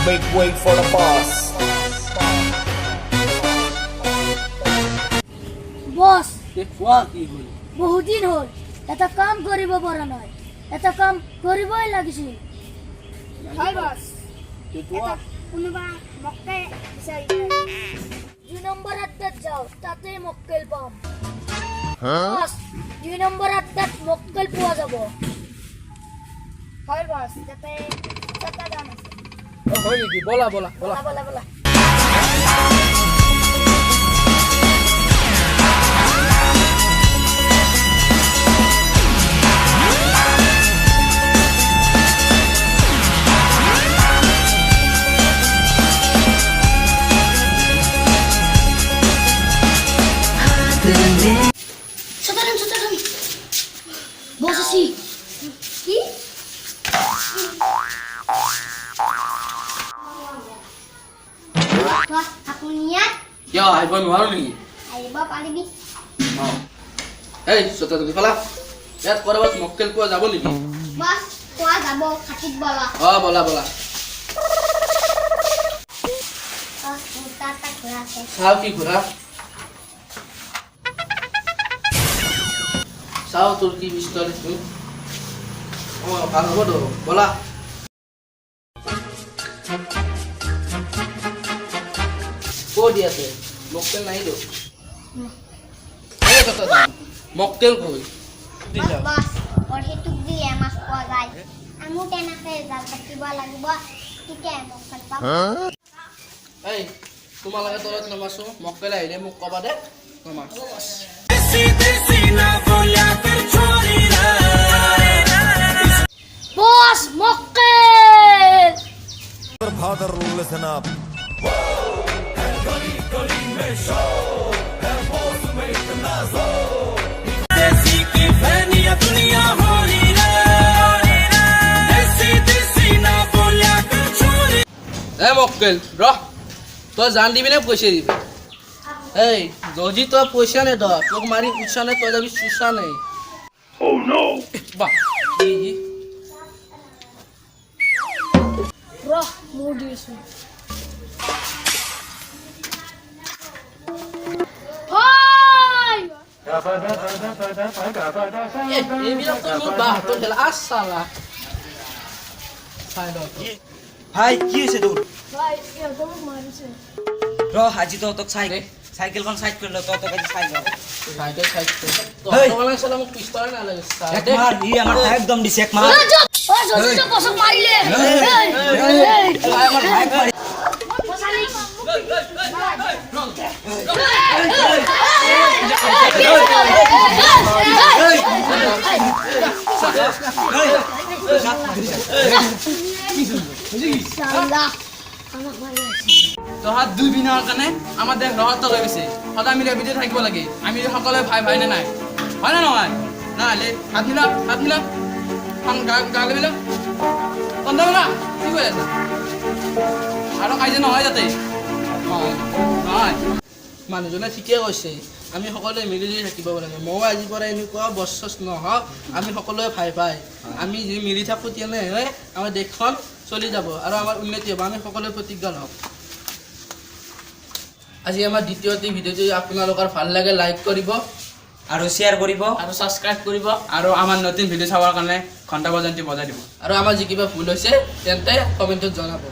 Make way for the boss. বস কোৱা কি হ'ল বহুত দিন হ'ল এটা কাম কৰিব পৰা নাই এটা কাম কৰিবই লাগিছিল হয় বস কোৱা কোনোবা মক্কেল বিচাৰি 2 নম্বৰ আড্ডাত যাও তাতে মক্কেল পাম বস 2 নম্বৰ আড্ডাত মক্কেল পোৱা যাব হয় বস তাতে চটাদন আছে হয় নেকি বলা বলা বলা বলা বলা Chotadon. Bos sih. Ki? Wah, aku niat. Ya, ibu নোৱাৰো নেকি Ayo bapak পাৰিবি এই চটাদন ফালা ইয়াত কৰবাত মক্কেল পোৱা যাব নেকি বস কোৱা যাব খাটিত বলা বলা বলা তাতা ঘোৰাছে চাও কি ঘোৰা চাও তোৰ কি পিস্তল আছে ভাল হ'ব তো বলা ক'ত আছে মক্কেল নাই তো মক্কেল কই বস অৰহিতুক দিলে মাছ পোৱা যায় আমু তেনেকে জাল পাতিব লাগিব তেতিয়া মক্কেল পাম এই তোমালোকে তলত নমাছো মক্কেল আহিলে মোক কবা দে নমাছ বস মক্কেল Father, listen up. মক্কেল ৰহ তই জান দিবি নে পইচা দিবি এই যদি তই পইচা নে দহ তোক মাৰি উঠছা নে তই যাবি চুচা নে বাহ ৰহ মোৰ দিছো হয় এইবিলাক তই মোৰ বাহঁতৰ খেলা আছালা চাই ল ভাই কি হৈছে তোৰ ভাই একদম মাৰিছে ৰ আজি তহঁতক চাইকেলখন চাইড কৰি ল তহঁতক আজি চাই যাওঁ চাইকেল চাইকেল হেই। তোমালোকে চালা মোক পিস্তল নালাগে এক মাৰ ই আমাৰ ভাই একদম দিছে এক মাৰ জলদি বসক মাৰিলে আমাৰ ভাই মাৰি তহাত 2 দিনৰ কাৰণে আমাৰ দেশ ৰহত হৈ গৈছে সদায় মিলি বিদে থাকিব লাগে আমি সকলোৱে ভাই ভাই নে নাই হয় না নহয় নহ'লে হাত মিলা গালে মিলা তন্দা মিলা কি কৰি আছা আৰু কাইজে নহয় যাতে নহয় মানুহজনে ঠিকে কৈছে আমি সকলোৱে মিলি জুলি থাকিব লাগে ময়ো আজিৰ পৰা এনেকুৱা বছৰ নহওক আমি সকলোৱে ভাই ভাই আমি যদি মিলি থাকোঁ তেনেহ'লে আমাৰ দেশখন চলি যাব আৰু আমাৰ উন্নতি হ'ব আমি সকলোৱে প্ৰতিজ্ঞা লওঁ আজি আমাৰ দ্বিতীয়টি ভিডিঅ'টো আপোনালোকৰ ভাল লাগে লাইক কৰিব আৰু শ্বেয়াৰ কৰিব আৰু ছাবস্ক্ৰাইব কৰিব আৰু আমাৰ নতুন ভিডিঅ' চাবৰ কাৰণে ঘণ্টা বজানটি বজাই দিব আৰু আমাৰ যি কিবা ভুল হৈছে তেন্তে কমেণ্টত জনাব